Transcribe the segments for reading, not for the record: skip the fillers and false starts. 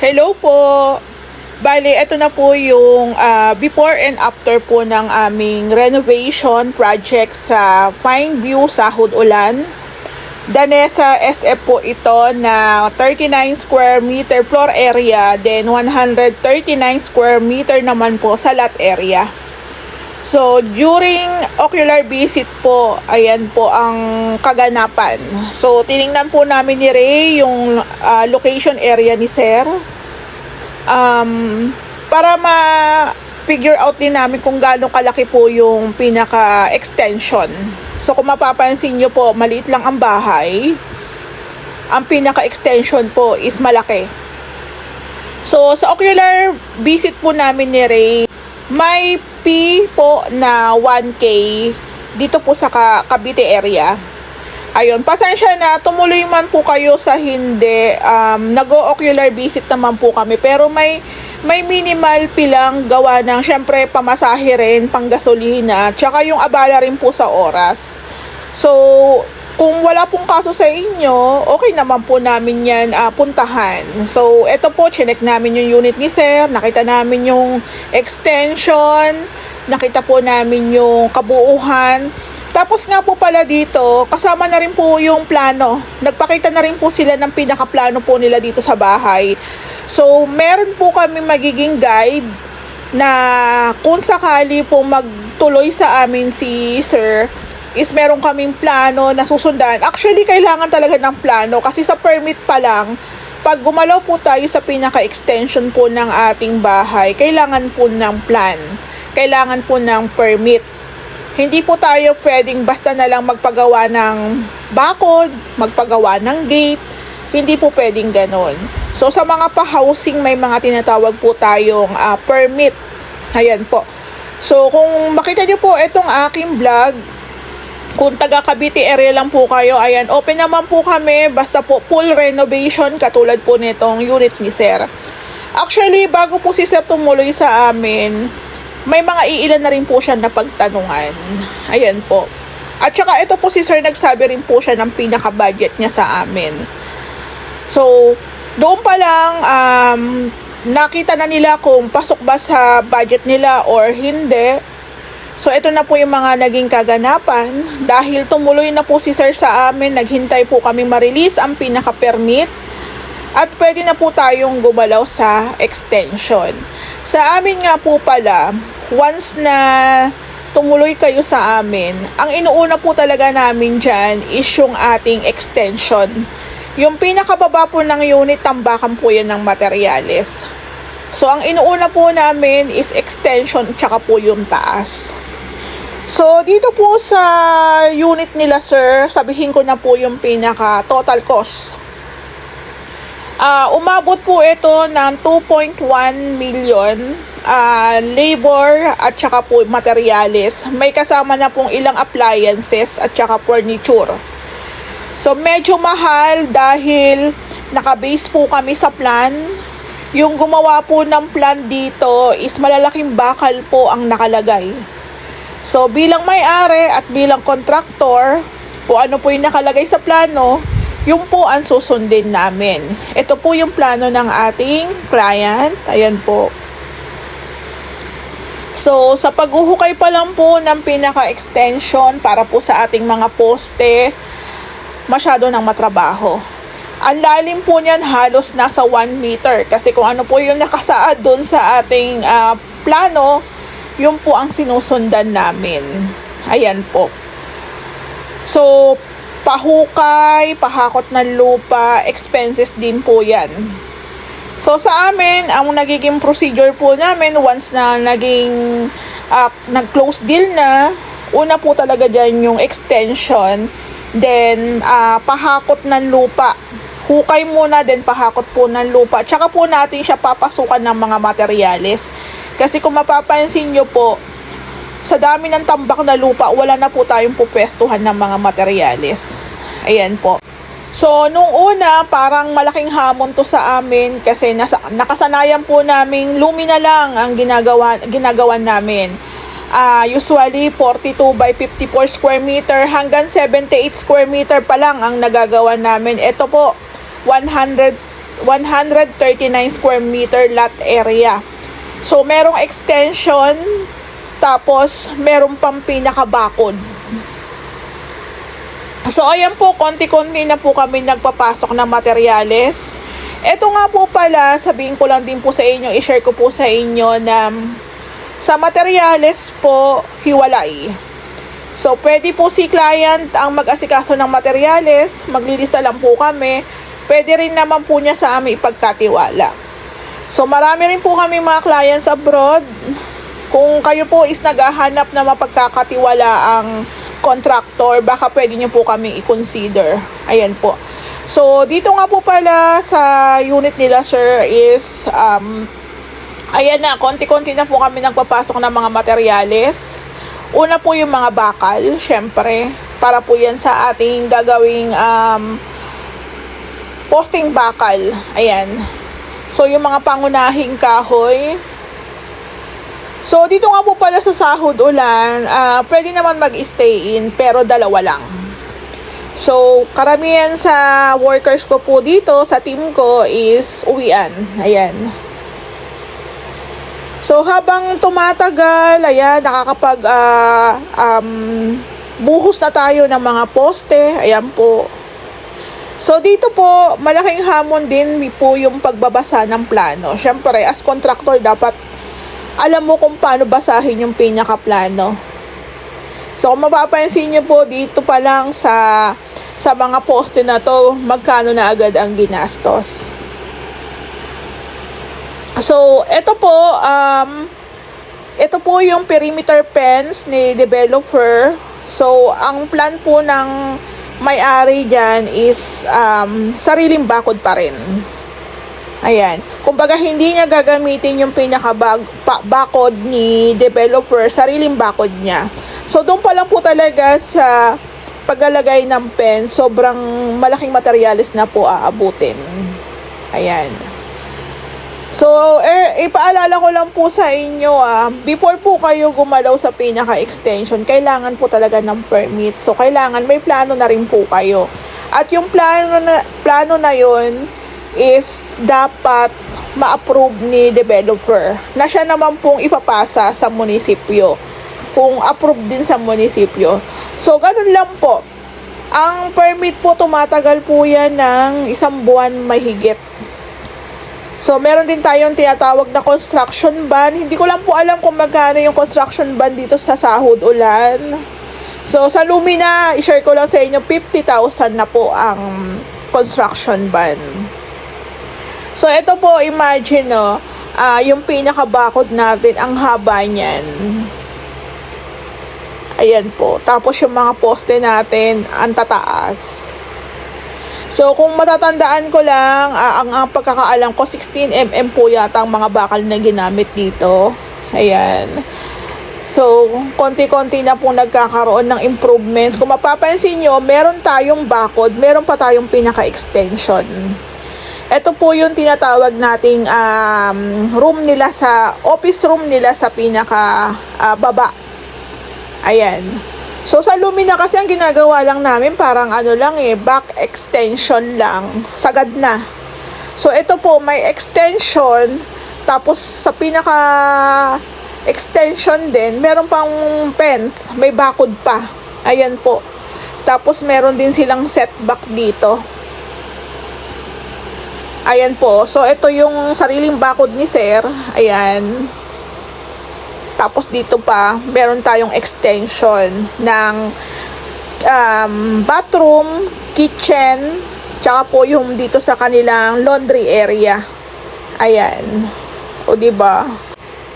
Hello po. Bale, ito na po yung before and after po ng aming renovation project sa Fine View, Sahod Ulan. Danesa SF po ito na 39 square meter floor area, then 139 square meter naman po sa lot area. So, during ocular visit po, ayan po ang kaganapan. So, tiningnan po namin ni Ray yung location area ni Sir. Para ma-figure out din namin kung gaano kalaki po yung pinaka-extension. So, kung mapapansin nyo po, maliit lang ang bahay. Ang pinaka-extension po is malaki. So, sa ocular visit po namin ni Ray, may fee po na 1K dito po sa Cavite area. Ayun, pasensya na, tumuloy man po kayo sa hindi, nag-ocular visit naman po kami, pero may minimal pilang gawa ng, syempre, pamasahe rin, panggasolina, tsaka yung abala rin po sa oras. So, kung wala pong kaso sa inyo, okay naman po namin yan puntahan. So, eto po, chinek namin yung unit ni Sir, nakita namin yung extension, nakita po namin yung kabuuhan. Tapos nga po pala dito, kasama na rin po yung plano. Nagpakita na rin po sila ng pinakaplano po nila dito sa bahay. So, meron po kami magiging guide na kung sakali po magtuloy sa amin si Sir, is meron kaming plano na susundan. Actually, kailangan talaga ng plano kasi sa permit pa lang, pag gumalaw po tayo sa pinaka-extension po ng ating bahay, kailangan po ng plan. Kailangan po ng permit. Hindi po tayo pwedeng basta na lang magpagawa ng bakod, magpagawa ng gate. Hindi po pwedeng ganon. So, sa mga pa-housing, may mga tinatawag po tayong permit. Ayan po. So, kung makita nyo po itong aking vlog, kung taga Cavite area lang po kayo, ayan, open naman po kami, basta po full renovation, katulad po nitong unit ni Sir. Actually, bago po si Sir tumuloy sa amin, may mga iilan na rin po siya na pagtanungan. Ayan po. At saka ito po si Sir, nagsabi rin po siya ng pinaka-budget niya sa amin. So, doon pa lang, nakita na nila kung pasok ba sa budget nila or hindi. So, ito na po yung mga naging kaganapan. Dahil tumuloy na po si Sir sa amin, naghintay po kami ma-release ang pinaka-permit. At pwede na po tayong gumalaw sa extension. Sa amin nga po pala, once na tumuloy kayo sa amin, ang inuuna po talaga namin dyan is yung ating extension. Yung pinakababa po ng unit, tambakan po yan ng materyales. So, ang inuuna po namin is extension, tsaka po yung taas. So, dito po sa unit nila, Sir, sabihin ko na po yung pinaka total cost. Umabot po ito ng 2.1 million labor at saka po materials. May kasama na pong ilang appliances at saka furniture. So, medyo mahal dahil nakabase po kami sa plan. Yung gumawa po ng plan dito is malalaking bakal po ang nakalagay. So, bilang may-ari at bilang kontraktor, kung ano po yung nakalagay sa plano, yung po ang susundin namin. Ito po yung plano ng ating client. Ayan po. So, sa paghuhukay pa lang po ng pinaka-extension para po sa ating mga poste, masyado nang matrabaho. Ang lalim po niyan halos nasa 1 meter. Kasi kung ano po yung nakasaad doon sa ating plano, yun po ang sinusundan namin. Ayan po. So, pahukay, pahakot ng lupa, expenses din po yan. So, sa amin, ang nagiging procedure po namin, once na naging nag-close deal na, una po talaga dyan yung extension, then pahakot ng lupa. Hukay muna, then pahakot po ng lupa. Tsaka po natin siya papasukan ng mga materyales. Kasi kung mapapansin nyo po, sa dami ng tambak na lupa, wala na po tayong pupwestuhan ng mga materyales. Ayan po. So, nung una, parang malaking hamon to sa amin kasi nakasanayan po namin lumina lang ang ginagawa namin. Usually, 42 by 54 square meter hanggang 78 square meter pa lang ang nagagawa namin. Ito po, 100 139 square meter lot area. So, merong extension, tapos meron pang pinakabakod. So, ayan po, konti-konti na po kami nagpapasok ng materyales. Ito nga po pala, sabihin ko lang din po sa inyo, i-share ko po sa inyo na sa materyales po, hiwalay. So, pwede po si client ang mag-asikaso ng materyales, maglilista lang po kami. Pwede rin naman po niya sa amin ipagkatiwala. So, marami rin po kami mga clients abroad. Kung kayo po is naghahanap na mapagkakatiwala ang contractor, baka pwede niyo po kami i-consider. Ayan po. So, dito nga po pala sa unit nila, sir, is, ayan na, konti-konti na po kami nagpapasok ng mga materyales. Una po yung mga bakal, syempre, para po yan sa ating gagawing posting bakal. Ayan. So, yung mga pangunahing kahoy. So, dito nga po pala sa Sahod Ulan, pwede naman mag-stay in, pero dalawa lang. So, karamihan sa workers ko po dito, sa team ko, is uwian. Ayan. So, habang tumatagal, ayan, nakakapag buhos na tayo ng mga poste. Ayan po. So, dito po, malaking hamon din po yung pagbabasa ng plano. Siyempre, as contractor, dapat alam mo kung paano basahin yung pinakaplano. So, kung mapapansin nyo po, dito pa lang sa mga poste na to, magkano na agad ang ginastos. So, ito po yung perimeter fence ni developer. So, ang plan po ng may-ari dyan is sariling bakod pa rin. Ayan. Kumbaga, hindi niya gagamitin yung pinaka-bakod ni developer, sariling bakod niya. So, doon pa lang po talaga sa paglalagay ng pen, sobrang malaking materyales na po aabutin. Ayan. So, ipaalala ko lang po sa inyo, before po kayo gumalaw sa pinaka-extension, kailangan po talaga ng permit. So, kailangan may plano na rin po kayo. At yung plano na yun is dapat ma-approve ni developer na siya naman pong ipapasa sa munisipyo. Kung approve din sa munisipyo. So, ganun lang po. Ang permit po, tumatagal po yan ng 1 buwan mahigit. So, meron din tayong tinatawag na construction ban. Hindi ko lang po alam kung magkano yung construction ban dito sa Sahod Ulan. So, sa Lumina, i-share ko lang sa inyo, 50,000 na po ang construction ban. So, ito po, imagine, no, yung pinakabakod natin, ang haba niyan. Ayan po. Tapos, yung mga poste natin, ang tataas. So, kung matatandaan ko lang, ang pagkakaalam ko, 16mm po yata ang mga bakal na ginamit dito. Ayan. So, konti-konti na po nagkakaroon ng improvements. Kung mapapansin nyo, meron tayong bakod, meron pa tayong pinaka-extension. Ito po yung tinatawag nating room nila office room nila sa pinaka-baba. Ayan. So, sa Lumina kasi ang ginagawa lang namin parang back extension lang. Sagad na. So, ito po, may extension. Tapos, sa pinaka-extension din, meron pang fence. May bakod pa. Ayan po. Tapos, meron din silang setback dito. Ayan po. So, ito yung sariling bakod ni sir. Ayan. Tapos dito pa, meron tayong extension ng bathroom, kitchen, tsaka po yung dito sa kanilang laundry area. Ayan. O, diba?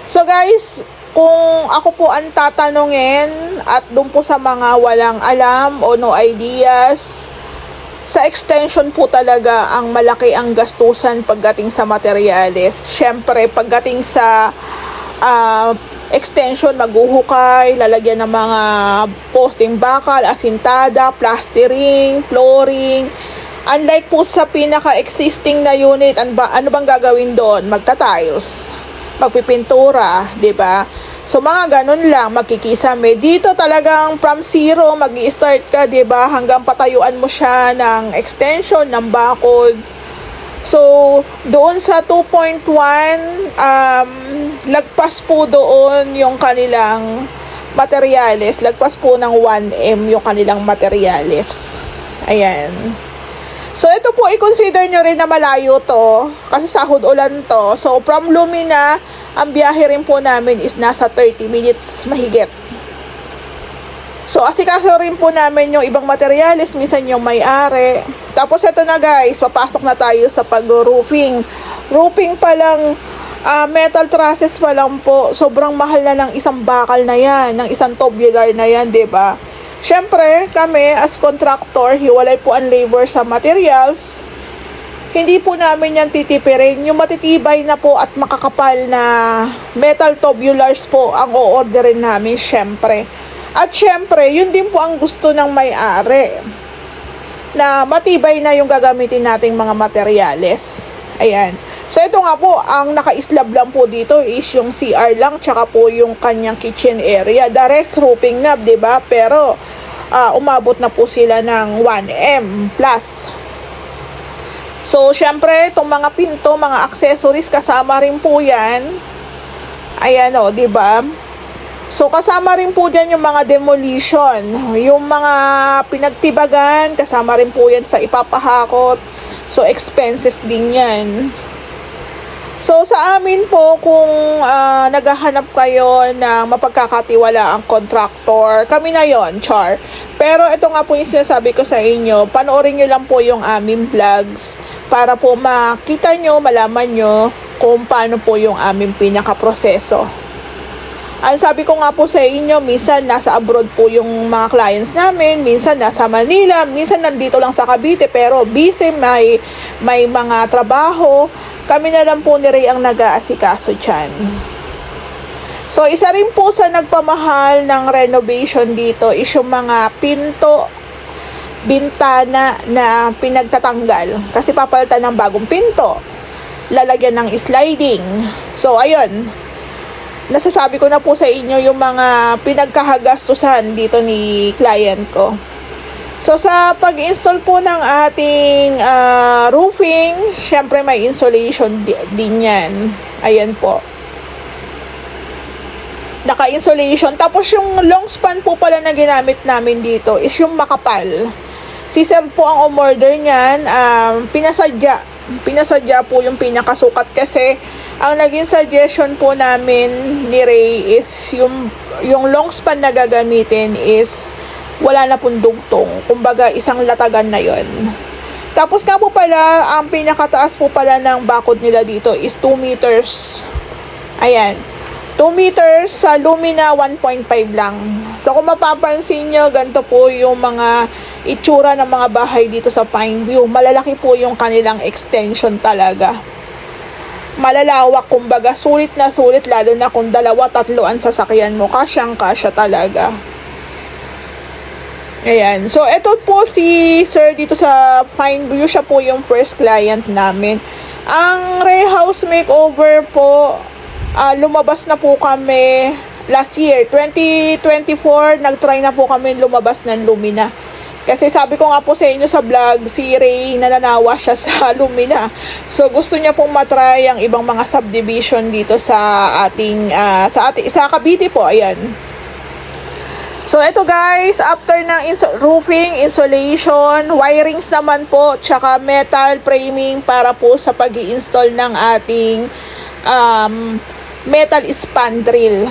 So, guys, kung ako po ang tatanungin at doon po sa mga walang alam o no ideas, sa extension po talaga ang malaki ang gastusan pagdating sa materyales. Siyempre, pagdating sa extension, maghuhukay, lalagyan ng mga posting bakal, asintada, plastering, flooring. Unlike po sa pinaka-existing na unit, ano bang gagawin doon? Magta-tiles, magpipintura, 'di ba? So, mga ganun lang, magkikisame. Dito talagang from zero, mag-i-start ka, 'di ba? Hanggang patayuan mo siya ng extension, ng bakod. So, doon sa 2.1, lagpas po doon yung kanilang materyales. Lagpas po ng 1M yung kanilang materyales. Ayan. So, ito po, i-consider nyo rin na malayo to. Kasi sahod ulan to. So, from Lumina, ang biyahe rin po namin is nasa 30 minutes mahigit. So, asikaso rin po namin yung ibang materyales, minsan yung may-ari. Tapos, ito na guys, papasok na tayo sa pag-roofing. Roofing pa lang, metal trusses pa lang po, sobrang mahal na ng isang bakal na yan, ng isang tubular na yan, diba? Siyempre, kami as contractor, hiwalay po ang labor sa materials. Hindi po namin yan titipirin. Yung matitibay na po at makakapal na metal tubulars po ang o-orderin namin, siyempre. At syempre, yun din po ang gusto ng may-ari, na matibay na yung gagamitin nating mga materyales. Ayan. So, ito nga po, ang naka-slab lang po dito is yung CR lang, tsaka po yung kanyang kitchen area. The rest, roofing na, diba? Pero, umabot na po sila ng 1M plus. So, syempre, itong mga pinto, mga accessories, kasama rin po yan. Ayan o, diba? So, kasama rin po dyan yung mga demolition, yung mga pinagtibagan, kasama rin po yan sa ipapahakot. So, expenses din yan. So, sa amin po, kung naghahanap kayo ng mapagkakatiwala ang contractor, kami na yon, char. Pero ito nga po yung sinasabi ko sa inyo, panoorin nyo lang po yung aming vlogs para po makita nyo, malaman nyo kung paano po yung aming pinakaproseso. Ang sabi ko nga po sa inyo, minsan nasa abroad po yung mga clients namin, minsan nasa Manila, minsan nandito lang sa Cavite, pero busy, may mga trabaho. Kami na lang po ni Ray ang nag-aasikaso dyan. So, isa rin po sa nagpamahal ng renovation dito is yung mga pinto, bintana na pinagtatanggal. Kasi papalitan ng bagong pinto. Lalagyan ng sliding. So, ayun. Nasasabi ko na po sa inyo yung mga pinagkahagastusan dito ni client ko. So, sa pag-install po ng ating roofing, syempre may insulation din yan. Ayan po. Naka-insulation. Tapos yung long span po pala na ginamit namin dito is yung makapal. Si Sir po ang umorder niyan. Pinasadya po yung pinakasukat kasi ang naging suggestion po namin ni Ray is yung long span na gagamitin is wala na pong dugtong. Kumbaga, isang latagan na yon. Tapos nga po pala, ang pinakataas po pala ng bakod nila dito is 2 meters. Ayan. 2 meters sa Lumina 1.5 lang. So, kung mapapansin nyo, ganito po yung mga itsura ng mga bahay dito sa Pineview. Malalaki po yung kanilang extension talaga. Malalawak, kumbaga, sulit na sulit, lalo na kung 2-3 ang sasakyan mo. Kasyang-kasya talaga. Ayan. So, ito po si Sir dito sa Pineview. Siya po yung first client namin. Ang Ray House Makeover po, lumabas na po kami last year. 2024, nag-try na po kami lumabas ng Lumina. Kasi sabi ko nga po sa inyo sa vlog, si Ray nananawa siya sa Lumina. So, gusto niya pong matry ang ibang mga subdivision dito sa ating, sa Cavite po. Ayan. So, ito guys, after ng roofing, insulation, wirings naman po, tsaka metal framing para po sa pag-i-install ng ating metal spandrel.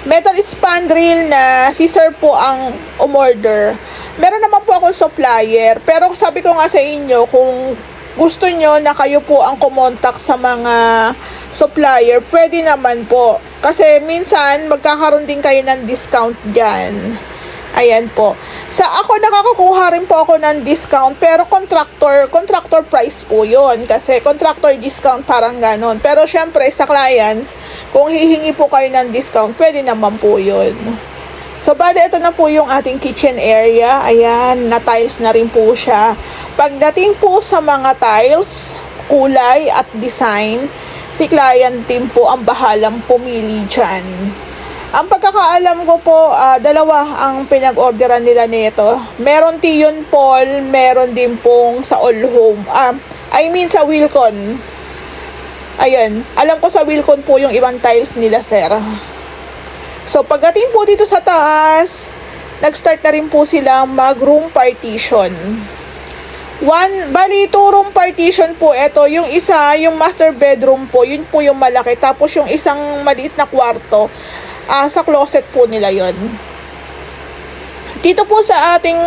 Metal spandrel na si Sir po ang umorder. Meron naman po akong supplier, pero sabi ko nga sa inyo, kung gusto nyo na kayo po ang kumontak sa mga supplier, pwede naman po. Kasi minsan, magkakaroon din kayo ng discount dyan. Ayan po. Sa ako, nakakakuha rin po ako ng discount, pero contractor price po yun. Kasi contractor discount, parang ganon. Pero syempre, sa clients, kung hihingi po kayo ng discount, pwede naman po yun. So, bali, ito na po yung ating kitchen area. Ayan, na-tiles na rin po siya. Pagdating po sa mga tiles, kulay at design, si client team po ang bahalang pumili dyan. Ang pagkakaalam ko po, dalawa ang pinag-orderan nila nito. Meron Tion Paul, meron din pong sa All Home. I mean sa Wilcon. Ayan, alam ko sa Wilcon po yung ibang tiles nila, sir. So, pagdating po dito sa taas, nag-start na rin po sila mag-room partition. Bali, 2 room partition po ito. Yung isa, yung master bedroom po, yun po yung malaki. Tapos yung isang maliit na kwarto, sa closet po nila yon. Dito po sa ating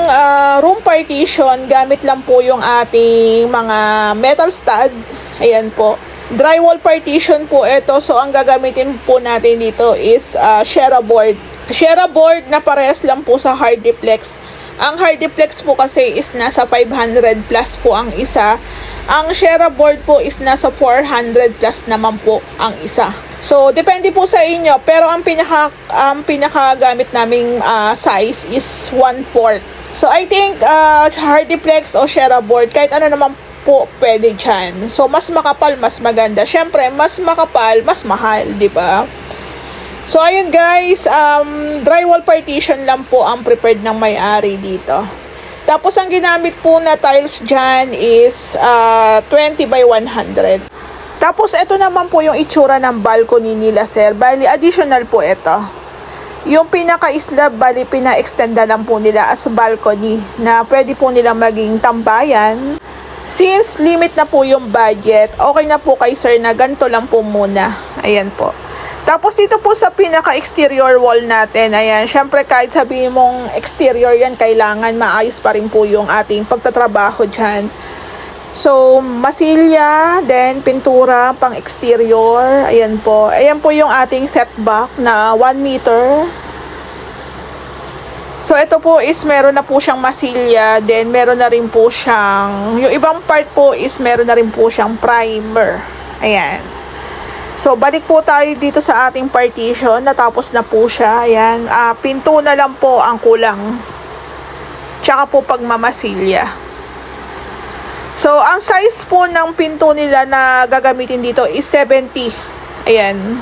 room partition, gamit lang po yung ating mga metal stud. Ayan po. Drywall partition po ito. So, ang gagamitin po natin dito is Shera board. Shera board na parehas lang po sa Hardiplex. Ang Hardiplex po kasi is nasa 500 plus po ang isa. Ang Shera board po is nasa 400 plus naman po ang isa. So, depende po sa inyo. Pero ang pinakagamit naming size is 1/4. So, I think Hardiplex o Shera board, kahit ano naman po pwede dyan. So, mas makapal, mas maganda. Syempre, mas makapal, mas mahal, di ba? So, ayun guys, drywall partition lang po ang prepared ng may-ari dito. Tapos, ang ginamit po na tiles dyan is 20 by 100. Tapos, ito naman po yung itsura ng balcony nila, sir. Bali, additional po ito. Yung pinaka-slab, bali, pina-extend na lang po nila as balcony na pwede po nila maging tambayan. Since limit na po yung budget, okay na po kay sir na ganito lang po muna. Ayan po. Tapos dito po sa pinaka-exterior wall natin, ayan, syempre kahit sabihin mong exterior yan, kailangan maayos pa rin po yung ating pagtatrabaho dyan. So, masilya, then pintura, pang exterior, ayan po. Ayan po yung ating setback na 1 meter. So, ito po is meron na po siyang masilya, then meron na rin po siyang, yung ibang part po is meron na rin po siyang primer. Ayan. So, balik po tayo dito sa ating partition. Natapos na po siya. Ayan. Pinto na lang po ang kulang. Tsaka po pagmamasilya. So, ang size po ng pinto nila na gagamitin dito is 70. Ayan.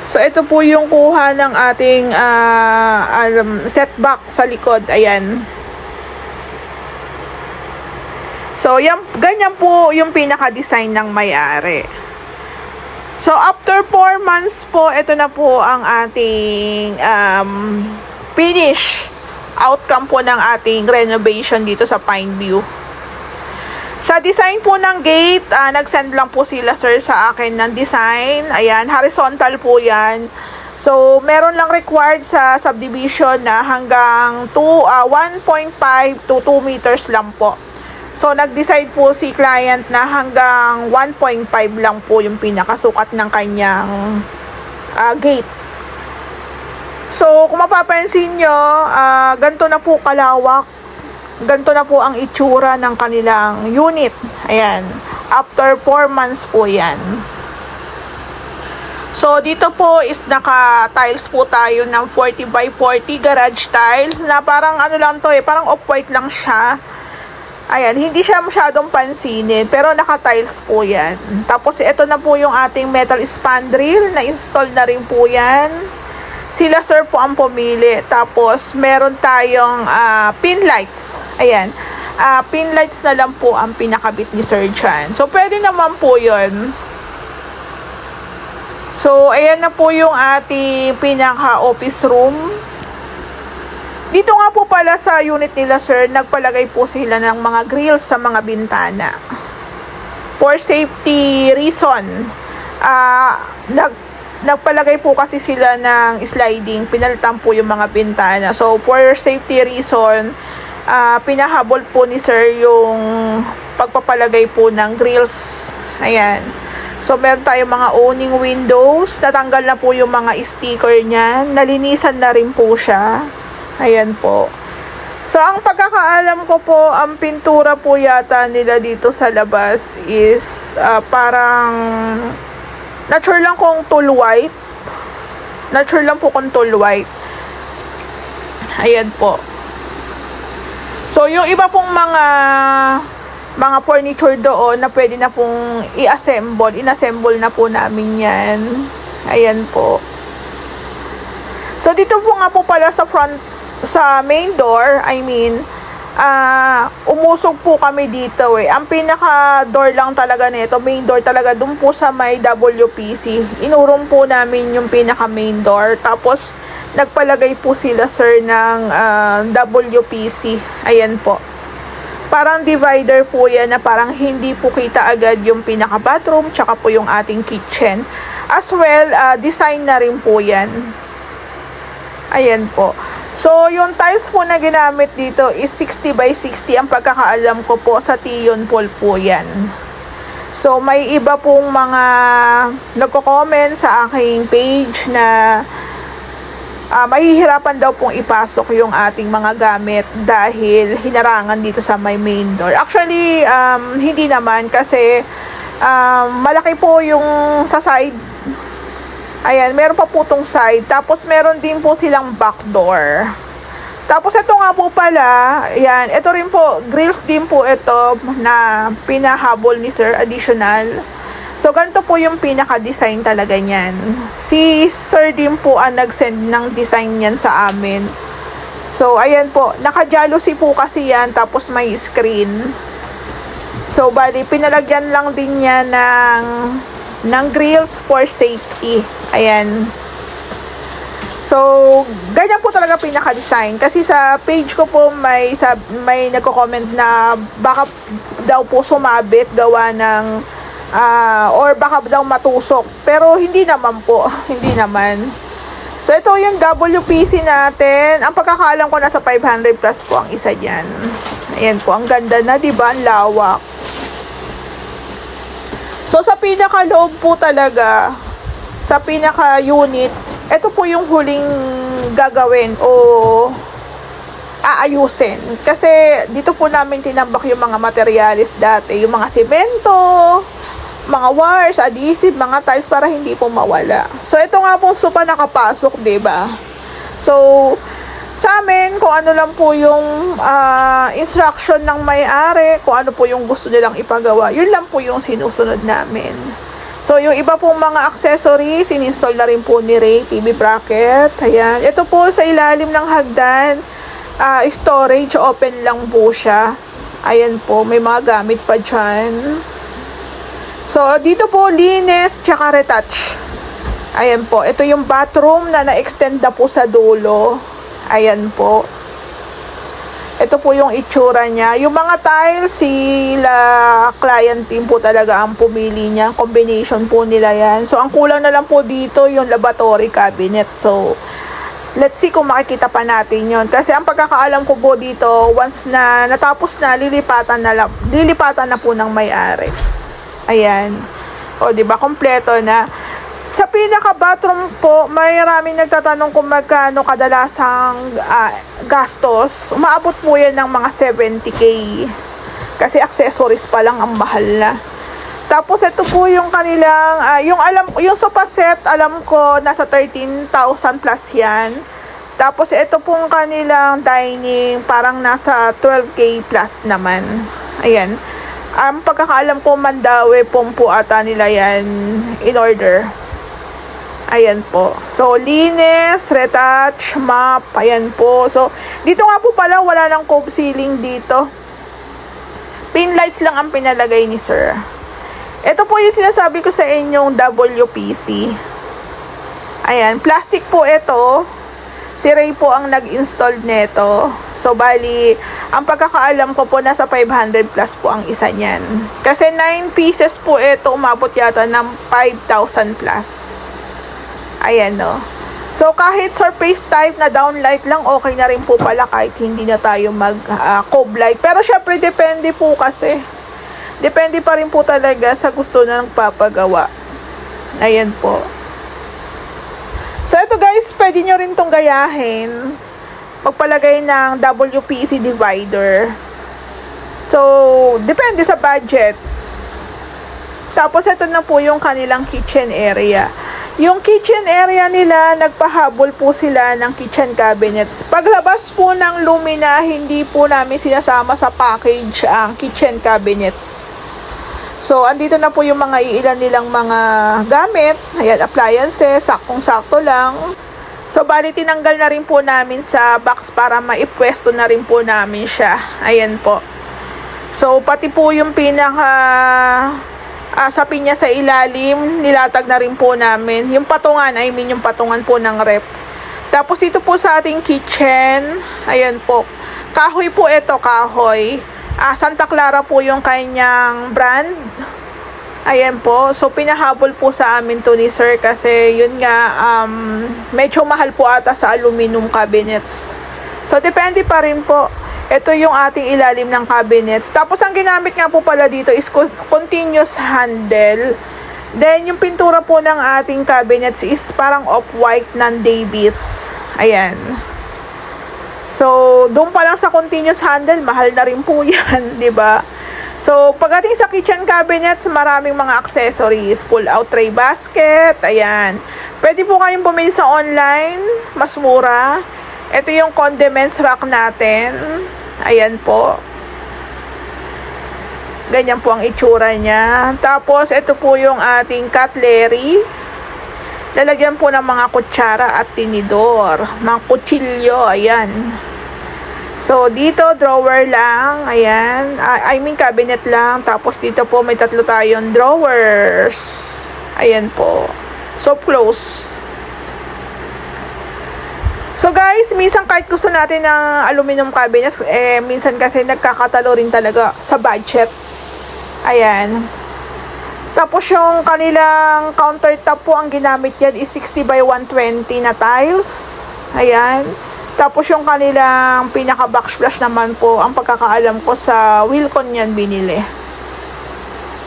So, ito po yung kuha ng ating setback sa likod. Ayan. So, ganyan po yung pinaka-design ng may-ari. So, after 4 months po, ito na po ang ating finish outcome po ng ating renovation dito sa Pineview. Sa design po ng gate, nag-send lang po sila, sir, sa akin ng design. Ayan, horizontal po yan. So, meron lang required sa subdivision na hanggang 1.5 to 2 meters lang po. So, nag-decide po si client na hanggang 1.5 lang po yung pinakasukat ng kanyang gate. So, kung mapapansin nyo, ganito na po kalawak. Ganito na po ang itsura ng kanilang unit. Ayan. After 4 months po yan. So, dito po is naka-tiles po tayo ng 40 by 40 garage tiles na parang ano lang to parang off-white lang siya. Ayan, hindi siya masyadong pansinin, pero naka-tiles po yan. Tapos, ito na po yung ating metal spandrel, na-install na rin po yan. Sila, sir, po ang pumili. Tapos, meron tayong pin lights. Ayan, pin lights na lang po ang pinakabit ni Sir Chan. So, pwede naman po yun. So, ayan na po yung ating pinaka-office room. Dito nga po pala sa unit nila, sir, nagpalagay po sila ng mga grills sa mga bintana. For safety reason, nagpalagay po kasi sila ng sliding, pinalitan po yung mga bintana. So, for safety reason, pinahabol po ni sir yung pagpapalagay po ng grills. Ayan. So, meron tayong mga owning windows. Natanggal na po yung mga sticker niyan. Nalinisan na rin po siya. Ayan po. So, ang pagkakaalam ko po, ang pintura po yata nila dito sa labas is parang natural lang kung tool white. Natural lang po kung tool white. Ayan po. So, yung iba pong mga furniture doon na pwede na pong i-assemble. In-assemble na po namin yan. Ayan po. So, dito po nga po pala sa front, sa main door, umusog po kami dito eh. Ang pinaka door lang talaga nito, main door talaga, dun po sa may WPC. Inurong po namin yung pinaka main door. Tapos, nagpalagay po sila sir ng WPC. Ayan po. Parang divider po yan na parang hindi po kita agad yung pinaka bathroom tsaka po yung ating kitchen. As well, design na rin po yan. Ayan po. So, yung tiles po na ginamit dito is 60 by 60 ang pagkakaalam ko po, sa Tion Pool po yan. So, may iba pong mga nagko-comment sa aking page na mahihirapan daw pong ipasok yung ating mga gamit dahil hinarangan dito sa may main door. Actually, hindi naman kasi malaki po yung sa side. Ayan, meron pa po tong side. Tapos, meron din po silang back door. Tapos, ito nga po pala, ayan, ito rin po, grills din po ito na pinahabol ni sir, additional. So, ganito po yung pinaka-design talaga niyan. Si sir din po ang nag-send ng design niyan sa amin. So, ayan po, naka-jealousy po kasi yan, tapos may screen. So, bali, pinalagyan lang din niya ng grills for safety. Ayan. So, ganyan po talaga pinaka-design. Kasi sa page ko po may nagko-comment na baka daw po sumabit gawa ng or baka daw matusok. Pero hindi naman po. Hindi naman. So, ito yung WPC natin. Ang pagkakaalam ko nasa 500 plus po ang isa dyan. Ayan po. Ang ganda na, diba? Ang lawak. So, sa pinaka-loob po talaga, sa pinaka-unit, ito po yung huling gagawin o aayusin. Kasi dito po namin tinambak yung mga materialis dati. Yung mga semento, mga wires, adhesive, mga tiles para hindi po mawala. So, ito nga po sopa nakapasok, diba? So, sa amin, kung ano lang po yung instruction ng may-ari, kung ano po yung gusto nilang ipagawa, yun lang po yung sinusunod namin. So, yung iba pong mga accessories, in-install na rin po ni Ray, TV bracket. Ayan. Ito po sa ilalim ng hagdan, storage, open lang po siya. Ayan po, may mga gamit pa dyan. So, dito po, linis, tsaka retouch. Ayan po, ito yung bathroom na na-extend na po sa dulo. Ayan po. Ito po yung itsura niya. Yung mga tiles, sila client team po talaga ang pumili niya. Combination po nila yan. So, ang kulang na lang po dito yung lavatory cabinet. So, let's see kung makikita pa natin yon. Kasi ang pagkakaalam ko po dito, once na natapos na, lilipatan na po ng may-ari. Ayan. O, diba? Kompleto na. Sa pinaka-bathroom po, maraming nagtatanong kung magkano kadalasang gastos. Umaabot po yan ng mga 70K. Kasi accessories pa lang ang mahal na. Tapos ito po yung kanilang, yung sofa set, alam ko, nasa 13,000 plus yan. Tapos ito pong kanilang dining, parang nasa 12K plus naman. Ayan. Ang pagkakaalam ko, Mandawi po ata nila yan in order. Ayan po. So, linis, retouch, map, ayan po. So, dito nga po pala, wala nang cove ceiling dito. Pin lights lang ang pinalagay ni sir. Ito po yung sinasabi ko sa inyong WPC. Ayan, plastic po ito. Si Ray po ang nag-install nito. So, bali, ang pagkakaalam ko po, nasa 500 plus po ang isa niyan. Kasi 9 pieces po ito, umabot yata ng 5,000 plus. Ayan, no. So, kahit surface type na downlight lang, okay na rin po pala kahit hindi na tayo mag-cove light. Pero, syempre, depende po kasi. Depende pa rin po talaga sa gusto na ng papagawa. Ayan po. So, ito guys, pwede nyo rin itong gayahin. Magpalagay ng WPC divider. So, depende sa budget. Tapos, ito na po yung kanilang kitchen area. Yung kitchen area nila, nagpahabol po sila ng kitchen cabinets. Paglabas po ng Lumina, hindi po namin sinasama sa package ang kitchen cabinets. So, andito na po yung mga iilan nilang mga gamit. Ayan, appliances, saktong-sakto lang. So, bali tinanggal na rin po namin sa box para maipwesto na rin po namin siya. Ayan po. So, pati po yung sapi niya sa ilalim, nilatag na rin po namin. Yung patungan, yung patungan po ng rep. Tapos dito po sa ating kitchen, ayan po. Kahoy po ito, kahoy. Santa Clara po yung kanyang brand. Ayan po. So, pinahabol po sa amin to ni sir kasi yun nga, medyo mahal po ata sa aluminum cabinets. So, depende pa rin po. Ito yung ating ilalim ng cabinets. Tapos, ang ginamit nga po pala dito is continuous handle. Then, yung pintura po ng ating cabinets is parang off-white ng Davis. Ayan. So, doon pa lang sa continuous handle, mahal na rin po yan, di ba? So, pagdating sa kitchen cabinets, maraming mga accessories. Pull-out tray basket, ayan. Pwede po kayong bumili sa online, mas mura. Ito yung condiments rack natin. Ayan po. Ganyan po ang itsura niya. Tapos, ito po yung ating cutlery. Lalagyan po ng mga kutsara at tinidor. Mga kutsilyo, ayan. So, dito, drawer lang. Ayan. Cabinet lang. Tapos, dito po, may 3 tayong drawers. Ayan po. So, close. So, guys, minsan kahit gusto natin ng aluminum cabinets, minsan kasi nagkakatalo rin talaga sa budget. Ayan. Tapos, yung kanilang countertop po, ang ginamit yan is 60 by 120 na tiles. Ayan. Tapos yung kanilang pinaka-backsplash naman po, ang pagkakaalam ko sa Wilcon yan binili.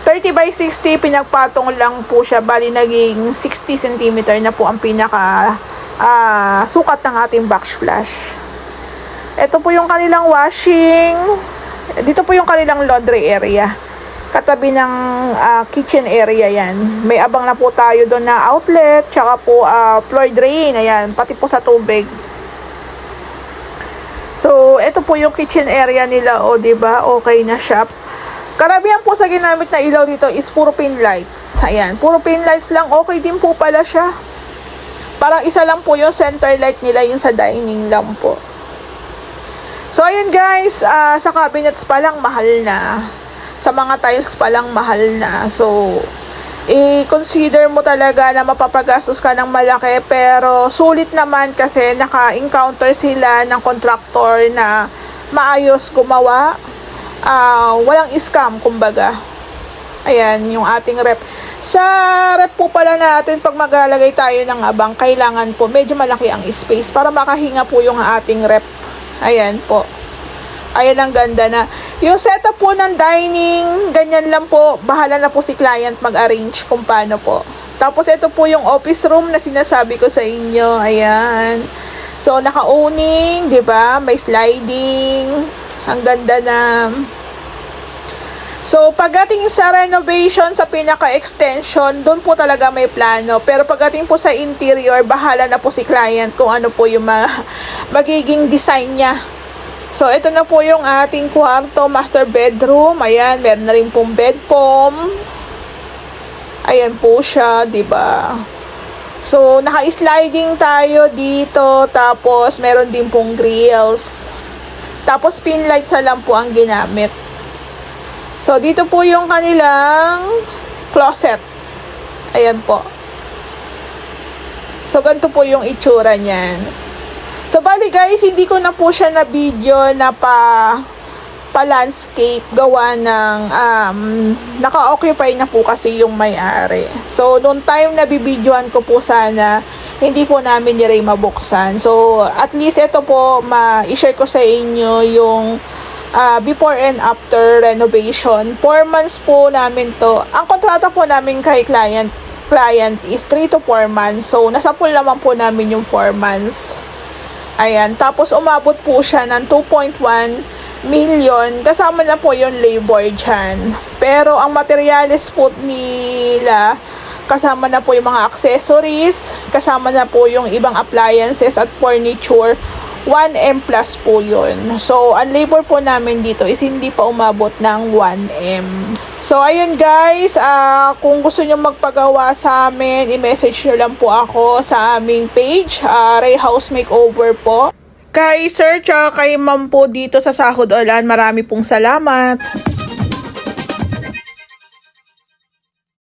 30 by 60, pinagpatong lang po siya. Bali, naging 60 cm na po ang sukat ng ating backsplash. Ito po yung kanilang washing. Dito po yung kanilang laundry area. Katabi ng kitchen area yan. May abang na po tayo doon na outlet, tsaka po floor drain. Ayan, pati po sa tubig. So, ito po yung kitchen area nila, diba? Okay na siya. Karamihan po sa ginamit na ilaw dito is puro pin lights. Ayan, puro pin lights lang. Okay din po pala siya. Parang isa lang po yung center light nila, yung sa dining lang po. So, ayun guys, sa cabinets pa lang, mahal na. Sa mga tiles pa lang, mahal na. So, i-consider mo talaga na mapapagastos ka ng malaki, pero sulit naman kasi naka-encounter sila ng contractor na maayos gumawa, walang scam kumbaga. Ayan yung ating rep. Sa rep po pala natin, pag maglalagay tayo ng abang, kailangan po medyo malaki ang space para makahinga po yung ating rep. Ayan po. Ayan, ang ganda na. Yung setup po ng dining, ganyan lang po. Bahala na po si client mag-arrange kung paano po. Tapos, ito po yung office room na sinasabi ko sa inyo. Ayan. So, naka-owning, di ba? May sliding. Ang ganda na. So, pagdating sa renovation, sa pinaka-extension, doon po talaga may plano. Pero pagdating po sa interior, bahala na po si client kung ano po yung magiging design niya. So, ito na po yung ating kwarto, master bedroom. Ayan, meron na rin pong bed foam. Ayan po siya, diba? So, naka-sliding tayo dito. Tapos, meron din pong grills. Tapos, pin lights na lang po ang ginamit. So, dito po yung kanilang closet. Ayan po. So, ganito po yung itsura niyan. So, bali guys, hindi ko na po siya na video na pa-landscape gawa ng naka-occupy na po kasi yung may-ari. So, noong time na bibidyoan ko po sana, hindi po namin nire mabuksan. So, at least ito po, ma-share ko sa inyo yung before and after renovation. 4 months po namin to. Ang kontrata po namin kay client is 3 to 4 months. So, nasa pool naman po namin yung 4 months. Ayan. Tapos, umabot po siya ng 2.1 million. Kasama na po yung labor dyan. Pero, ang materials po nila, kasama na po yung mga accessories, kasama na po yung ibang appliances at furniture. 1M plus po yun. So, ang labor po namin dito is hindi pa umabot ng 1M. So, ayun guys, kung gusto nyo magpagawa sa amin, i-message nyo lang po ako sa aming page, Ray House Makeover po. Kay Sir tsaka kay Ma'am po dito sa Sahod Ulan, marami pong salamat.